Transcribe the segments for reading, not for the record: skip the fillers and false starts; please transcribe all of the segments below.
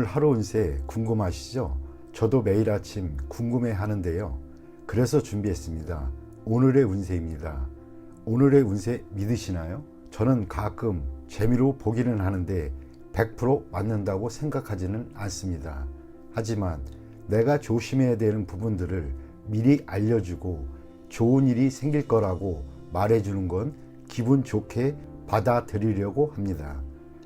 하루 운세 궁금하시죠? 저도 매일 아침 궁금해 하는데요. 그래서 준비했습니다. 오늘의 운세입니다. 오늘의 운세 믿으시나요? 저는 가끔 재미로 보기는 하는데 100% 맞는다고 생각하지는 않습니다. 하지만 내가 조심해야 되는 부분들을 미리 알려주고 좋은 일이 생길 거라고 말해주는 건 기분 좋게 받아들이려고 합니다.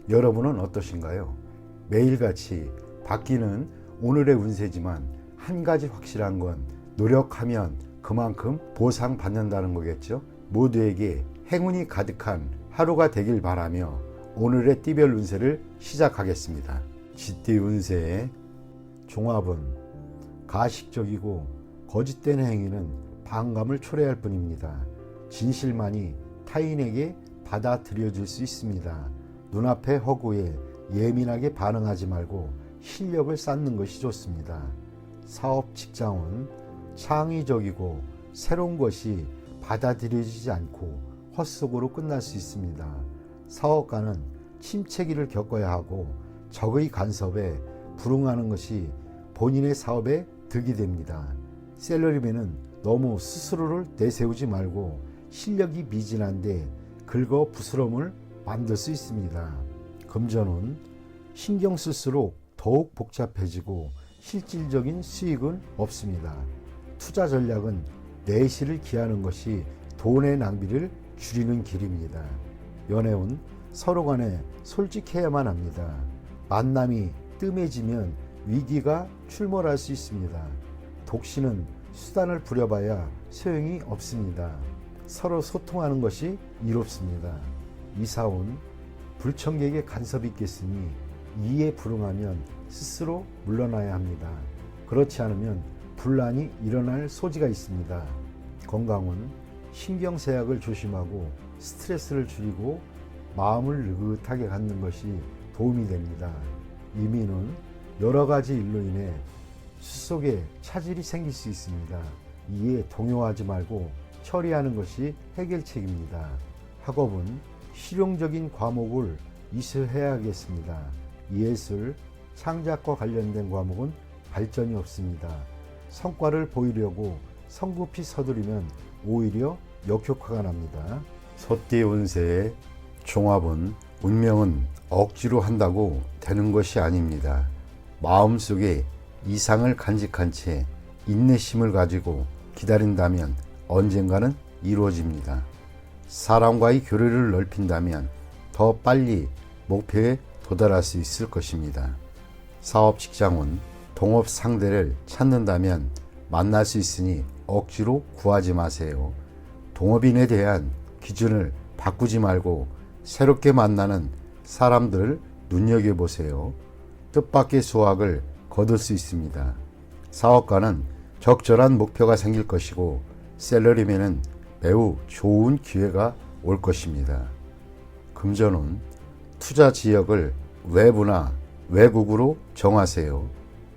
여러분은 어떠신가요? 매일같이 바뀌는 오늘의 운세지만 한 가지 확실한 건 노력하면 그만큼 보상받는다는 거겠죠. 모두에게 행운이 가득한 하루가 되길 바라며 오늘의 띠별 운세를 시작하겠습니다. 쥐띠 운세의 종합은 가식적이고 거짓된 행위는 반감을 초래할 뿐입니다. 진실만이 타인에게 받아들여질 수 있습니다. 눈앞의 허구에 예민하게 반응하지 말고 실력을 쌓는 것이 좋습니다. 사업 직장은 창의적이고 새로운 것이 받아들여지지 않고 헛속으로 끝날 수 있습니다. 사업가는 침체기를 겪어야 하고 적의 간섭에 불응하는 것이 본인의 사업에 득이 됩니다. 셀러리맨은 너무 스스로를 내세우지 말고 실력이 미진한데 긁어 부스럼을 만들 수 있습니다. 금전은 신경 쓸수록 더욱 복잡해지고 실질적인 수익은 없습니다. 투자 전략은 내실을 기하는 것이 돈의 낭비를 줄이는 길입니다. 연애운 서로 간에 솔직해야만 합니다. 만남이 뜸해지면 위기가 출몰할 수 있습니다. 독신은 수단을 부려봐야 소용이 없습니다. 서로 소통하는 것이 이롭습니다. 이사운 불청객의 간섭이 있겠으니 이에 불응하면 스스로 물러나야 합니다. 그렇지 않으면 분란이 일어날 소지가 있습니다. 건강은 신경쇠약을 조심하고 스트레스를 줄이고 마음을 느긋하게 갖는 것이 도움이 됩니다. 이민은 여러 가지 일로 인해 숫속에 차질이 생길 수 있습니다. 이에 동요하지 말고 처리하는 것이 해결책입니다. 학업은 실용적인 과목을 이수해야 하겠습니다. 예술, 창작과 관련된 과목은 발전이 없습니다. 성과를 보이려고 성급히 서두르면 오히려 역효과가 납니다. 소띠 운세의 종합은 운명은 억지로 한다고 되는 것이 아닙니다. 마음속에 이상을 간직한 채 인내심을 가지고 기다린다면 언젠가는 이루어집니다. 사람과의 교류를 넓힌다면 더 빨리 목표에 도달할 수 있을 것입니다. 사업 직장은 동업 상대를 찾는다면 만날 수 있으니 억지로 구하지 마세요. 동업인에 대한 기준을 바꾸지 말고 새롭게 만나는 사람들을 눈여겨보세요. 뜻밖의 수확을 거둘 수 있습니다. 사업가는 적절한 목표가 생길 것이고 셀러리맨은 매우 좋은 기회가 올 것입니다. 금전은 투자 지역을 외부나 외국으로 정하세요.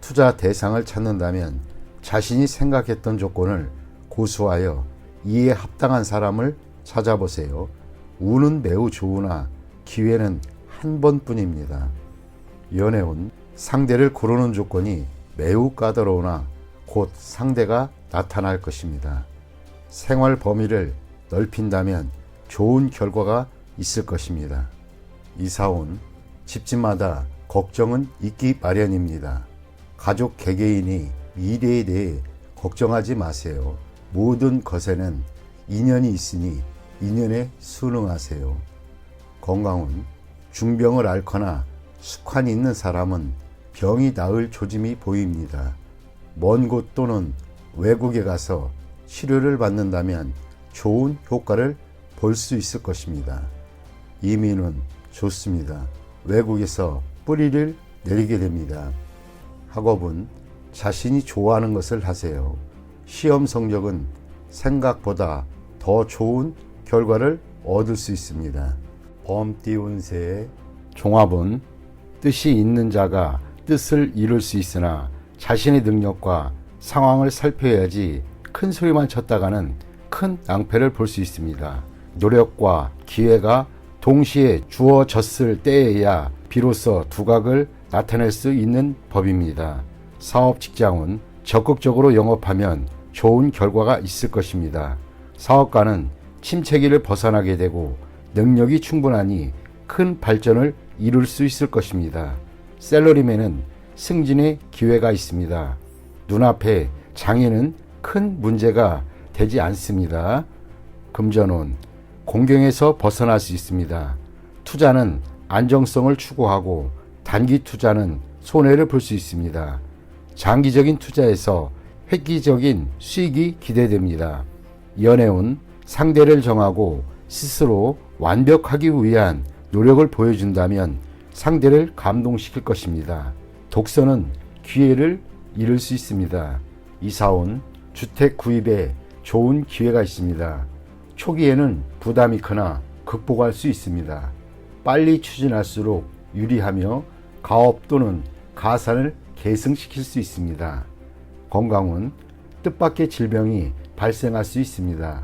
투자 대상을 찾는다면 자신이 생각했던 조건을 고수하여 이에 합당한 사람을 찾아보세요. 운은 매우 좋으나 기회는 한 번뿐입니다. 연애운 상대를 고르는 조건이 매우 까다로우나 곧 상대가 나타날 것입니다. 생활 범위를 넓힌다면 좋은 결과가 있을 것입니다. 이사온 집집마다 걱정은 있기 마련입니다. 가족 개개인이 미래에 대해 걱정하지 마세요. 모든 것에는 인연이 있으니 인연에 순응하세요. 건강은 중병을 앓거나 숙환이 있는 사람은 병이 나을 조짐이 보입니다. 먼 곳 또는 외국에 가서 치료를 받는다면 좋은 효과를 볼 수 있을 것입니다. 이민은 좋습니다. 외국에서 뿌리를 내리게 됩니다. 학업은 자신이 좋아하는 것을 하세요. 시험 성적은 생각보다 더 좋은 결과를 얻을 수 있습니다. 범띠 운세의 종합은 뜻이 있는 자가 뜻을 이룰 수 있으나 자신의 능력과 상황을 살펴야지 큰 소리만 쳤다가는 큰 낭패를 볼 수 있습니다. 노력과 기회가 동시에 주어졌을 때에야 비로소 두각을 나타낼 수 있는 법입니다. 사업 직장은 적극적으로 영업하면 좋은 결과가 있을 것입니다. 사업가는 침체기를 벗어나게 되고 능력이 충분하니 큰 발전을 이룰 수 있을 것입니다. 셀러리맨은 승진의 기회가 있습니다. 눈앞에 장애는 큰 문제가 되지 않습니다. 금전운, 공경에서 벗어날 수 있습니다. 투자는 안정성을 추구하고 단기 투자는 손해를 볼 수 있습니다. 장기적인 투자에서 획기적인 수익이 기대됩니다. 연애운, 상대를 정하고 스스로 완벽하기 위한 노력을 보여준다면 상대를 감동시킬 것입니다. 독서는 기회를 잃을 수 있습니다. 이사온, 주택 구입에 좋은 기회가 있습니다. 초기에는 부담이 크나 극복할 수 있습니다. 빨리 추진할수록 유리하며 가업 또는 가산을 계승시킬 수 있습니다. 건강은 뜻밖의 질병이 발생할 수 있습니다.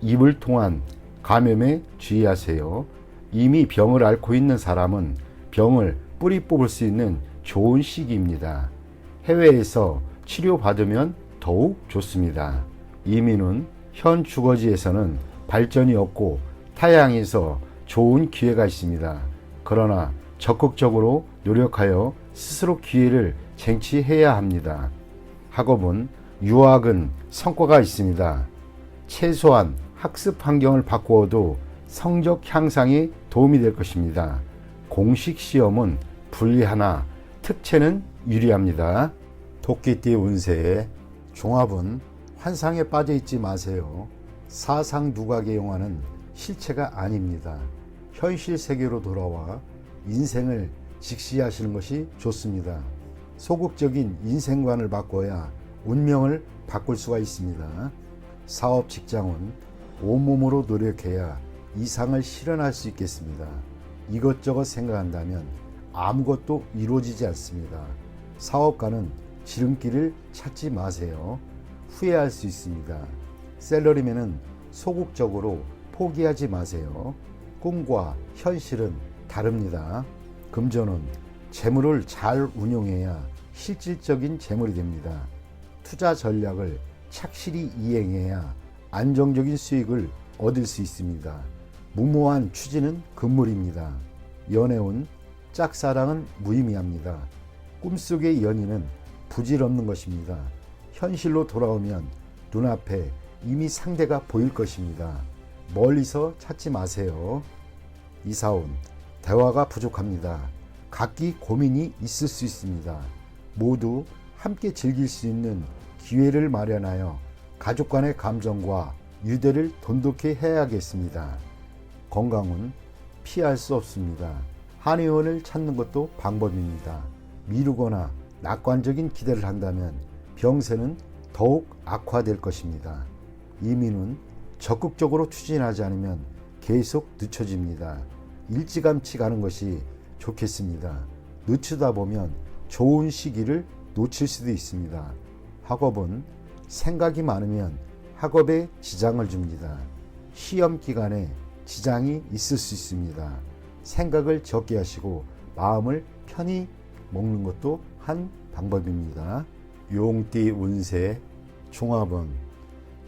입을 통한 감염에 주의하세요. 이미 병을 앓고 있는 사람은 병을 뿌리 뽑을 수 있는 좋은 시기입니다. 해외에서 치료받으면 더욱 좋습니다. 이민은 현 주거지에서는 발전이 없고 타향에서 좋은 기회가 있습니다. 그러나 적극적으로 노력하여 스스로 기회를 쟁취해야 합니다. 학업은 유학은 성과가 있습니다. 최소한 학습 환경을 바꾸어도 성적 향상에 도움이 될 것입니다. 공식 시험은 불리하나 특채는 유리합니다. 토끼띠 운세 종합은 환상에 빠져 있지 마세요. 사상 누각의 영화는 실체가 아닙니다. 현실 세계로 돌아와 인생을 직시하시는 것이 좋습니다. 소극적인 인생관을 바꿔야 운명을 바꿀 수가 있습니다. 사업 직장은 온몸으로 노력해야 이상을 실현할 수 있겠습니다. 이것저것 생각한다면 아무것도 이루어지지 않습니다. 사업가는 지름길을 찾지 마세요. 후회할 수 있습니다. 셀러리맨은 소극적으로 포기하지 마세요. 꿈과 현실은 다릅니다. 금전은 재물을 잘 운용해야 실질적인 재물이 됩니다. 투자 전략을 착실히 이행해야 안정적인 수익을 얻을 수 있습니다. 무모한 추진은 금물입니다. 연애운, 짝사랑은 무의미합니다. 꿈속의 연인은 부질없는 것입니다. 현실로 돌아오면 눈앞에 이미 상대가 보일 것입니다. 멀리서 찾지 마세요. 이사온, 대화가 부족합니다. 각기 고민이 있을 수 있습니다. 모두 함께 즐길 수 있는 기회를 마련하여 가족 간의 감정과 유대를 돈독히 해야겠습니다. 건강은 피할 수 없습니다. 한의원을 찾는 것도 방법입니다. 미루거나 낙관적인 기대를 한다면 병세는 더욱 악화될 것입니다. 이민은 적극적으로 추진하지 않으면 계속 늦춰집니다. 일찌감치 가는 것이 좋겠습니다. 늦추다 보면 좋은 시기를 놓칠 수도 있습니다. 학업은 생각이 많으면 학업에 지장을 줍니다. 시험 기간에 지장이 있을 수 있습니다. 생각을 적게 하시고 마음을 편히 먹는 것도 한 방법입니다. 용띠 운세 종합은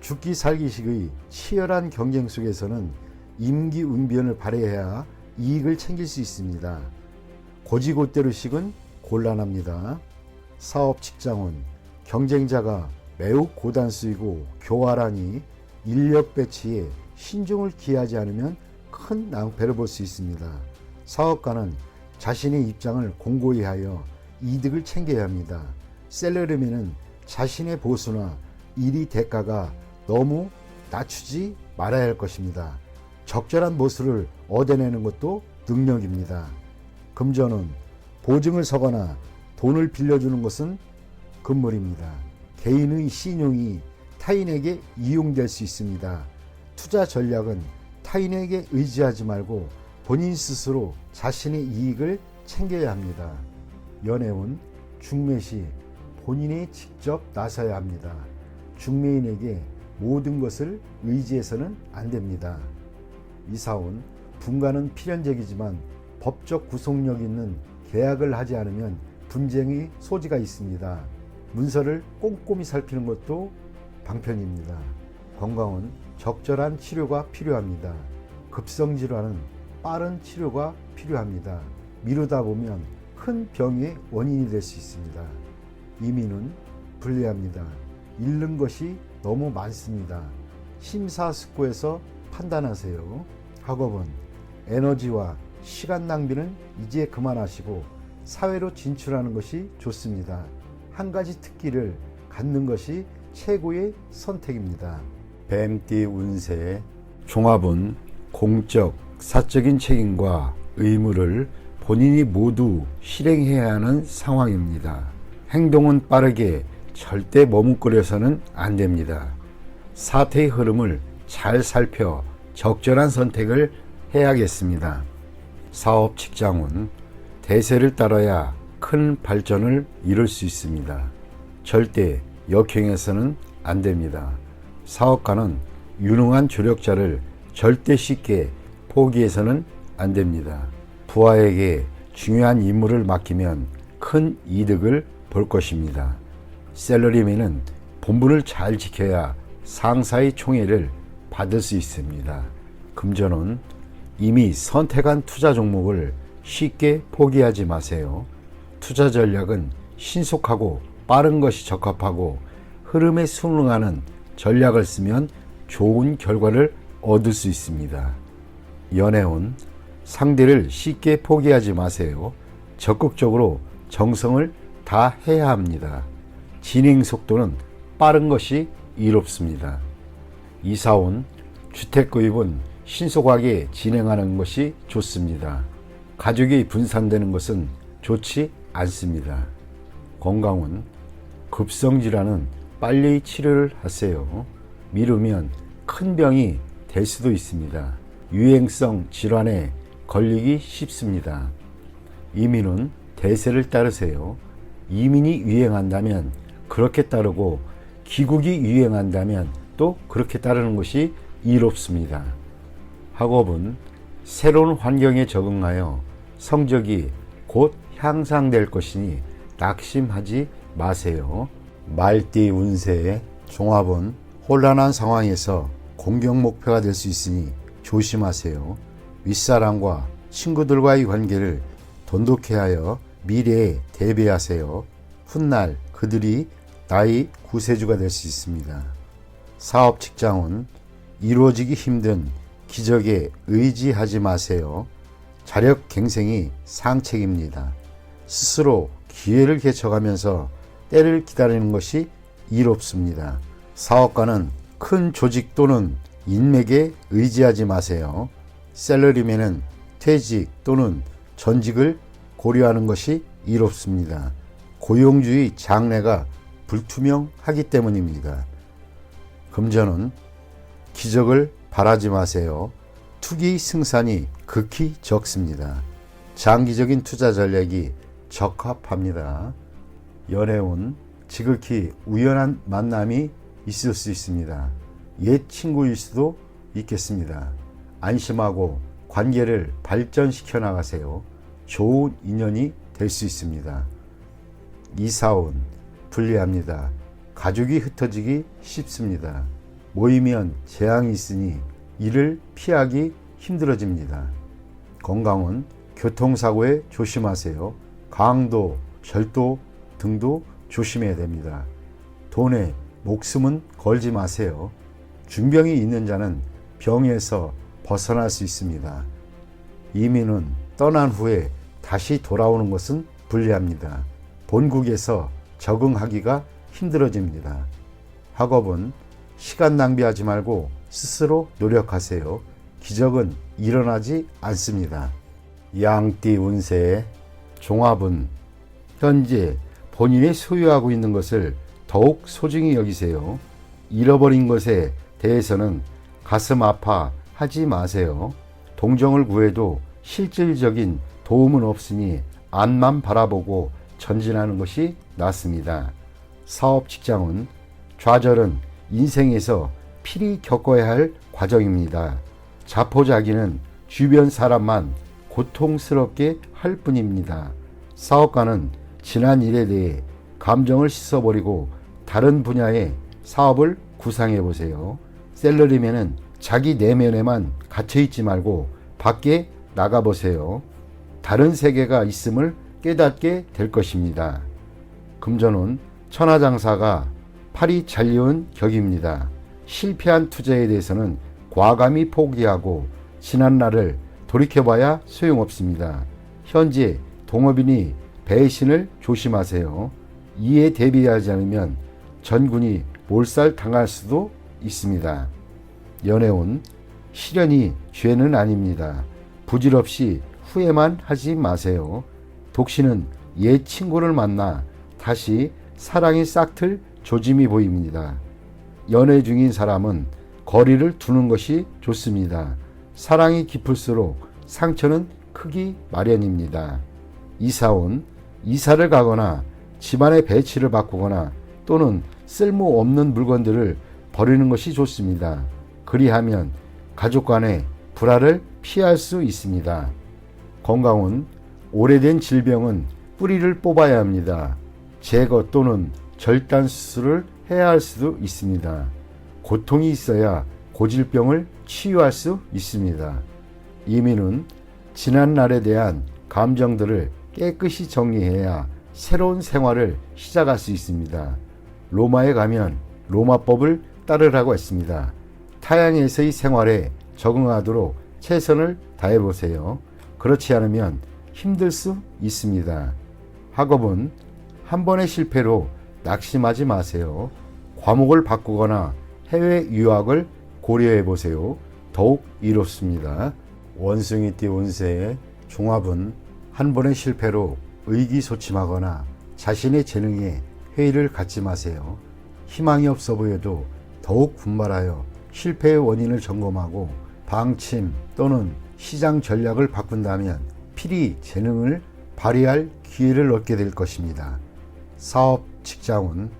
죽기 살기식의 치열한 경쟁 속에서는 임기응변을 발휘해야 이익을 챙길 수 있습니다. 고지고대로식은 곤란합니다. 사업 직장은 경쟁자가 매우 고단수이고 교활하니 인력 배치에 신중을 기하지 않으면 큰 낭패를 볼 수 있습니다. 사업가는 자신의 입장을 공고히 하여 이득을 챙겨야 합니다. 셀러리맨은 자신의 보수나 일이 대가가 너무 낮추지 말아야 할 것입니다. 적절한 모습을 얻어내는 것도 능력입니다. 금전은 보증을 서거나 돈을 빌려주는 것은 금물입니다. 개인의 신용이 타인에게 이용될 수 있습니다. 투자 전략은 타인에게 의지하지 말고 본인 스스로 자신의 이익을 챙겨야 합니다. 연애운 중매시 본인이 직접 나서야 합니다. 중매인에게 모든 것을 의지해서는 안 됩니다. 이사온 분가는 필연적이지만 법적 구속력 있는 계약을 하지 않으면 분쟁의 소지가 있습니다. 문서를 꼼꼼히 살피는 것도 방편입니다. 건강은 적절한 치료가 필요합니다. 급성질환은 빠른 치료가 필요합니다. 미루다 보면 큰 병의 원인이 될 수 있습니다. 이민은 불리합니다. 잃는 것이 너무 많습니다. 심사숙고해서 판단하세요. 학업은 에너지와 시간 낭비는 이제 그만하시고 사회로 진출하는 것이 좋습니다. 한 가지 특기를 갖는 것이 최고의 선택입니다. 뱀띠 운세 종합은 공적, 사적인 책임과 의무를 본인이 모두 실행해야 하는 상황입니다. 행동은 빠르게 절대 머뭇거려서는 안 됩니다. 사태의 흐름을 잘 살펴 적절한 선택을 해야겠습니다. 사업 직장은 대세를 따라야 큰 발전을 이룰 수 있습니다. 절대 역행해서는 안 됩니다. 사업가는 유능한 조력자를 절대 쉽게 포기해서는 안 됩니다. 부하에게 중요한 임무를 맡기면 큰 이득을 볼 것입니다. 셀러리맨은 본분을 잘 지켜야 상사의 총애를 받을 수 있습니다. 금전은 이미 선택한 투자 종목을 쉽게 포기하지 마세요. 투자 전략은 신속하고 빠른 것이 적합하고 흐름에 순응하는 전략을 쓰면 좋은 결과를 얻을 수 있습니다. 연애운 상대를 쉽게 포기하지 마세요. 적극적으로 정성을 다해야 합니다. 진행 속도는 빠른 것이 이롭습니다. 이사온 주택 구입은 신속하게 진행하는 것이 좋습니다. 가족이 분산되는 것은 좋지 않습니다. 건강은 급성질환은 빨리 치료를 하세요. 미루면 큰 병이 될 수도 있습니다. 유행성 질환에 걸리기 쉽습니다. 이민은 대세를 따르세요. 이민이 유행한다면 그렇게 따르고 귀국이 유행한다면 또 그렇게 따르는 것이 이롭습니다. 학업은 새로운 환경에 적응하여 성적이 곧 향상될 것이니 낙심하지 마세요. 말띠 운세의 종합은 혼란한 상황에서 공격 목표가 될 수 있으니 조심하세요. 윗사람과 친구들과의 관계를 돈독해 하여 미래에 대비하세요. 훗날 그들이 나의 구세주가 될 수 있습니다. 사업 직장은 이루어지기 힘든 기적에 의지하지 마세요. 자력 갱생이 상책입니다. 스스로 기회를 개척하면서 때를 기다리는 것이 이롭습니다. 사업가는 큰 조직 또는 인맥에 의지하지 마세요. 셀러리맨은 퇴직 또는 전직을 고려하는 것이 이롭습니다. 고용주의 장래가 불투명하기 때문입니다. 금전은 기적을 바라지 마세요. 투기 승산이 극히 적습니다. 장기적인 투자 전략이 적합합니다. 연애운 지극히 우연한 만남이 있을 수 있습니다. 옛 친구일 수도 있겠습니다. 안심하고 관계를 발전시켜 나가세요. 좋은 인연이 될 수 있습니다. 이사운 불리합니다. 가족이 흩어지기 쉽습니다. 모이면 재앙이 있으니 이를 피하기 힘들어집니다. 건강은 교통사고에 조심하세요. 강도, 절도 등도 조심해야 됩니다. 돈에 목숨은 걸지 마세요. 중병이 있는 자는 병에서 벗어날 수 있습니다. 이민은 떠난 후에 다시 돌아오는 것은 불리합니다. 본국에서 적응하기가 힘들어집니다. 학업은 시간 낭비하지 말고 스스로 노력하세요. 기적은 일어나지 않습니다. 양띠 운세의 종합은 현재 본인이 소유하고 있는 것을 더욱 소중히 여기세요. 잃어버린 것에 대해서는 가슴 아파 하지 마세요. 동정을 구해도 실질적인 도움은 없으니 앞만 바라보고 전진하는 것이 낫습니다. 사업 직장은 좌절은 인생에서 필히 겪어야 할 과정입니다. 자포자기는 주변 사람만 고통스럽게 할 뿐입니다. 사업가는 지난 일에 대해 감정을 씻어버리고 다른 분야의 사업을 구상해 보세요. 샐러리맨은 자기 내면에만 갇혀있지 말고 밖에 나가보세요. 다른 세계가 있음을 깨닫게 될 것입니다. 금전운 천하장사가 팔이 잘리운 격입니다. 실패한 투자에 대해서는 과감히 포기하고 지난날을 돌이켜봐야 소용없습니다. 현재 동업인이 배신을 조심하세요. 이에 대비하지 않으면 전군이 몰살당할 수도 있습니다. 연애운 시련이 죄는 아닙니다. 부질없이 후회만 하지 마세요. 독신은 옛 친구를 만나 다시 사랑이 싹틀 조짐이 보입니다. 연애 중인 사람은 거리를 두는 것이 좋습니다. 사랑이 깊을수록 상처는 크기 마련입니다. 이사운 이사를 가거나 집안의 배치를 바꾸거나 또는 쓸모없는 물건들을 버리는 것이 좋습니다. 그리하면 가족 간의 불화를 피할 수 있습니다. 건강운 오래된 질병은 뿌리를 뽑아야 합니다. 제거 또는 절단 수술을 해야 할 수도 있습니다. 고통이 있어야 고질병을 치유할 수 있습니다. 이민은 지난 날에 대한 감정들을 깨끗이 정리해야 새로운 생활을 시작할 수 있습니다. 로마에 가면 로마법을 따르라고 했습니다. 타양에서의 생활에 적응하도록 최선을 다해보세요. 그렇지 않으면 힘들 수 있습니다. 학업은 한 번의 실패로 낙심하지 마세요. 과목을 바꾸거나 해외 유학을 고려해 보세요. 더욱 이롭습니다. 원숭이띠 운세의 종합은 한 번의 실패로 의기소침하거나 자신의 재능에 회의를 갖지 마세요. 희망이 없어 보여도 더욱 분발하여 실패의 원인을 점검하고 방침 또는 시장 전략을 바꾼다면 필히 재능을 발휘할 기회를 얻게 될 것입니다. 사업, 직장은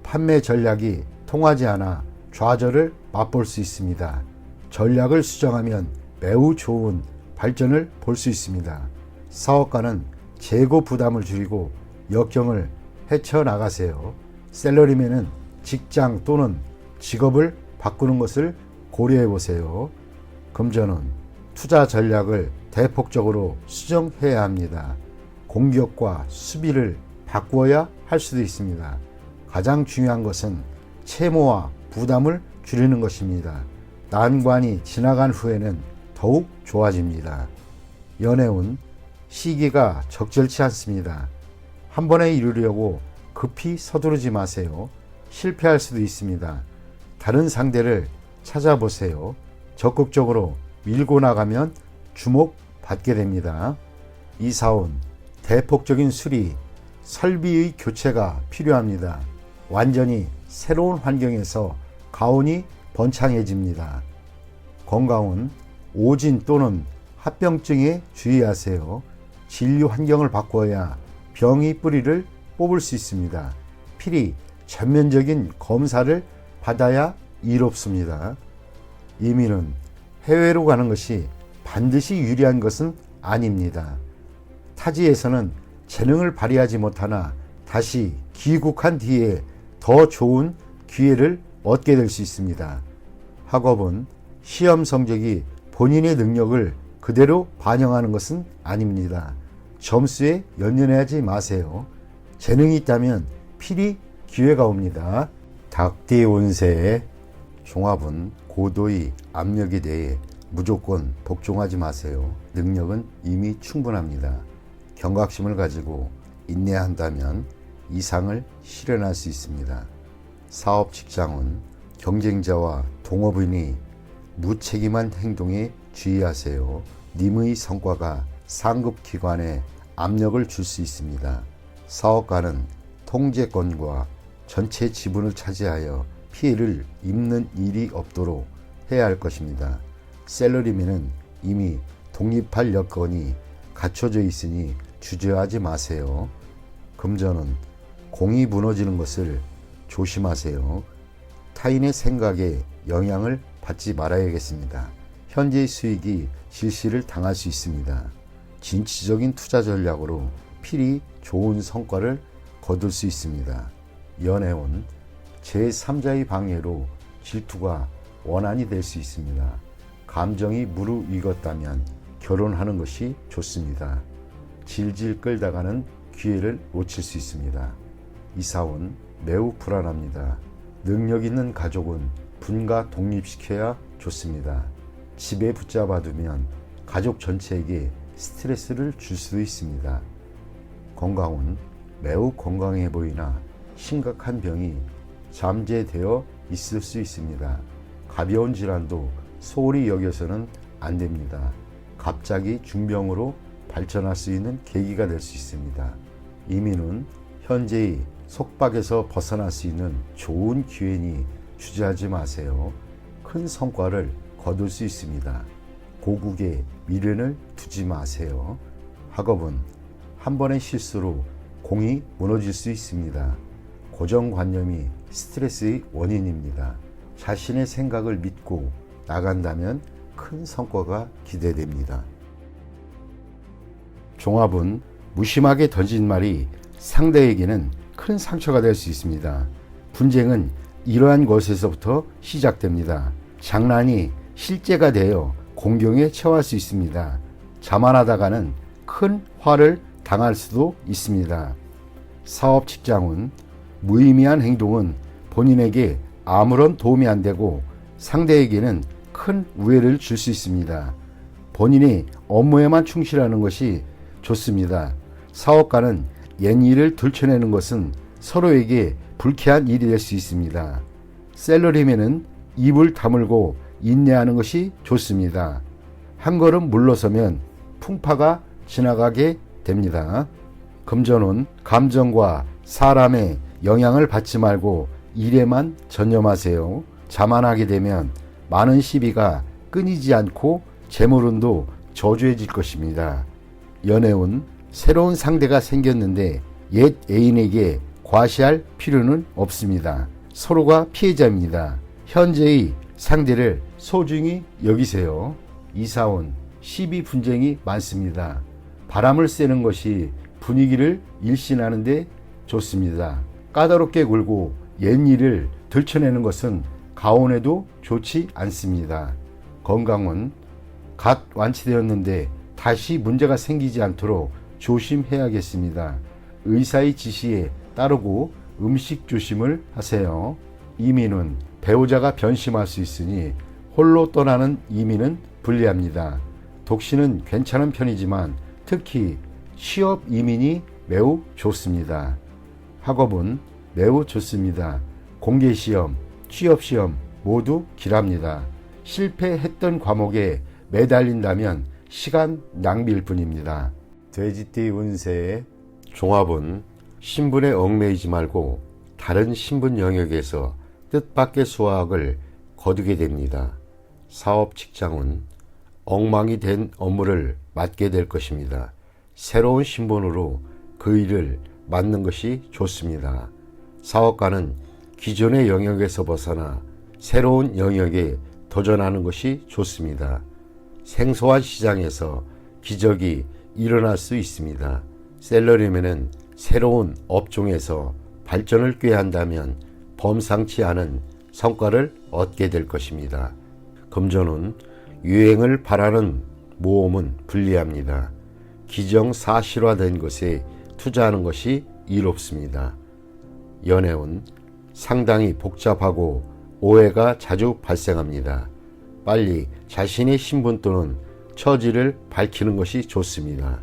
판매 전략이 통하지 않아 좌절을 맛볼 수 있습니다. 전략을 수정하면 매우 좋은 발전을 볼 수 있습니다. 사업가는 재고 부담을 줄이고 역경을 헤쳐나가세요. 샐러리맨은 직장 또는 직업을 바꾸는 것을 고려해 보세요. 금전은 투자 전략을 대폭적으로 수정해야 합니다. 공격과 수비를 바꾸어야 할 수도 있습니다. 가장 중요한 것은 채무와 부담을 줄이는 것입니다. 난관이 지나간 후에는 더욱 좋아집니다. 연애운 시기가 적절치 않습니다. 한 번에 이루려고 급히 서두르지 마세요. 실패할 수도 있습니다. 다른 상대를 찾아보세요. 적극적으로 밀고 나가면 주목받게 됩니다. 이사운 대폭적인 수리, 설비의 교체가 필요합니다. 완전히 새로운 환경에서 가온이 번창해집니다. 건강은 오진 또는 합병증에 주의하세요. 진료 환경을 바꿔야 병의 뿌리를 뽑을 수 있습니다. 필히 전면적인 검사를 받아야 이롭습니다. 이민은 해외로 가는 것이 반드시 유리한 것은 아닙니다. 타지에서는 재능을 발휘하지 못하나 다시 귀국한 뒤에 더 좋은 기회를 얻게 될 수 있습니다. 학업은 시험 성적이 본인의 능력을 그대로 반영하는 것은 아닙니다. 점수에 연연하지 마세요. 재능이 있다면 필히 기회가 옵니다. 닭띠 운세의 종합은 고도의 압력에 대해 무조건 복종하지 마세요. 능력은 이미 충분합니다. 경각심을 가지고 인내한다면 이상을 실현할 수 있습니다. 사업 직장은 경쟁자와 동업인이 무책임한 행동에 주의하세요. 님의 성과가 상급 기관에 압력을 줄 수 있습니다. 사업가는 통제권과 전체 지분을 차지하여 피해를 입는 일이 없도록 해야 할 것입니다. 샐러리맨은 이미 독립할 여건이 갖춰져 있으니 주저하지 마세요. 금전은 공이 무너지는 것을 조심하세요. 타인의 생각에 영향을 받지 말아야겠습니다. 현재의 수익이 질시를 당할 수 있습니다. 진취적인 투자 전략으로 필히 좋은 성과를 거둘 수 있습니다. 연애운 제3자의 방해로 질투가 원한이 될 수 있습니다. 감정이 무르익었다면 결혼하는 것이 좋습니다. 질질 끌다가는 기회를 놓칠 수 있습니다. 이사운 매우 불안합니다. 능력 있는 가족은 분가 독립시켜야 좋습니다. 집에 붙잡아두면 가족 전체에게 스트레스를 줄 수도 있습니다. 건강은 매우 건강해 보이나 심각한 병이 잠재되어 있을 수 있습니다. 가벼운 질환도 소홀히 여겨서는 안 됩니다. 갑자기 중병으로 발전할 수 있는 계기가 될 수 있습니다. 이민은 현재의 속박에서 벗어날 수 있는 좋은 기회니 주저하지 마세요. 큰 성과를 거둘 수 있습니다. 고국에 미련을 두지 마세요. 학업은 한 번의 실수로 공이 무너질 수 있습니다. 고정관념이 스트레스의 원인입니다. 자신의 생각을 믿고 나간다면 큰 성과가 기대됩니다. 종합은 무심하게 던진 말이 상대에게는 큰 상처가 될 수 있습니다. 분쟁은 이러한 것에서부터 시작됩니다. 장난이 실제가 되어 공경에 처할 수 있습니다. 자만하다가는 큰 화를 당할 수도 있습니다. 사업 직장은 무의미한 행동은 본인에게 아무런 도움이 안 되고 상대에게는 큰 우애를 줄 수 있습니다. 본인이 업무에만 충실하는 것이 좋습니다. 사업가는 옛일을 들춰내는 것은 서로에게 불쾌한 일이 될 수 있습니다. 셀러리맨은 입을 다물고 인내하는 것이 좋습니다. 한 걸음 물러서면 풍파가 지나가게 됩니다. 금전은 감정과 사람의 영향을 받지 말고 일에만 전념하세요. 자만하게 되면 많은 시비가 끊이지 않고 재물운도 저조해질 것입니다. 연애운 새로운 상대가 생겼는데 옛 애인에게 과시할 필요는 없습니다. 서로가 피해자입니다. 현재의 상대를 소중히 여기세요. 이사운 시비 분쟁이 많습니다. 바람을 쐬는 것이 분위기를 일신하는 데 좋습니다. 까다롭게 굴고 옛일을 들춰내는 것은 가온에도 좋지 않습니다. 건강은 갓 완치되었는데 다시 문제가 생기지 않도록 조심해야겠습니다. 의사의 지시에 따르고 음식 조심을 하세요. 이민은 배우자가 변심할 수 있으니 홀로 떠나는 이민은 불리합니다. 독신은 괜찮은 편이지만 특히 취업 이민이 매우 좋습니다. 학업은 매우 좋습니다. 공개시험, 취업시험 모두 길합니다. 실패했던 과목에 매달린다면 시간 낭비일 뿐입니다. 돼지띠 운세의 종합은 신분에 얽매이지 말고 다른 신분 영역에서 뜻밖의 수확을 거두게 됩니다. 사업 직장은 엉망이 된 업무를 맡게 될 것입니다. 새로운 신분으로 그 일을 맡는 것이 좋습니다. 사업가는 기존의 영역에서 벗어나 새로운 영역에 도전하는 것이 좋습니다. 생소한 시장에서 기적이 일어날 수 있습니다. 셀러리맨은 새로운 업종에서 발전을 꾀한다면 범상치 않은 성과를 얻게 될 것입니다. 금전은 유행을 바라는 모험은 불리합니다. 기정사실화된 것에 투자하는 것이 이롭습니다. 연애운 상당히 복잡하고 오해가 자주 발생합니다. 빨리 자신의 신분 또는 처지를 밝히는 것이 좋습니다.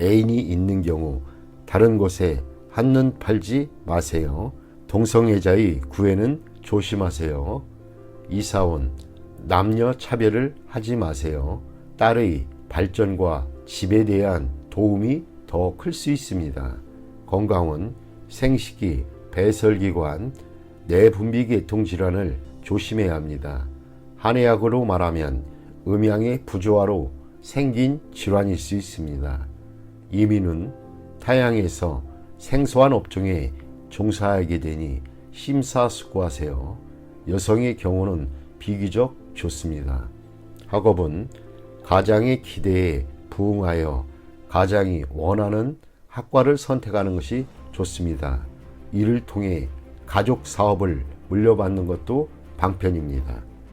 애인이 있는 경우 다른 곳에 한눈 팔지 마세요. 동성애자의 구애는 조심하세요. 이사온 남녀 차별을 하지 마세요. 딸의 발전과 집에 대한 도움이 더 클 수 있습니다. 건강은 생식기, 배설기관, 내분비계통 질환을 조심해야 합니다. 한의학으로 말하면 음양의 부조화로 생긴 질환일 수 있습니다. 이민은 타향에서 생소한 업종에 종사하게 되니 심사숙고하세요. 여성의 경우는 비교적 좋습니다. 학업은 가장의 기대에 부응하여 가장이 원하는 학과를 선택하는 것이 좋습니다. 이를 통해 가족 사업을 물려받는 것도 방편입니다.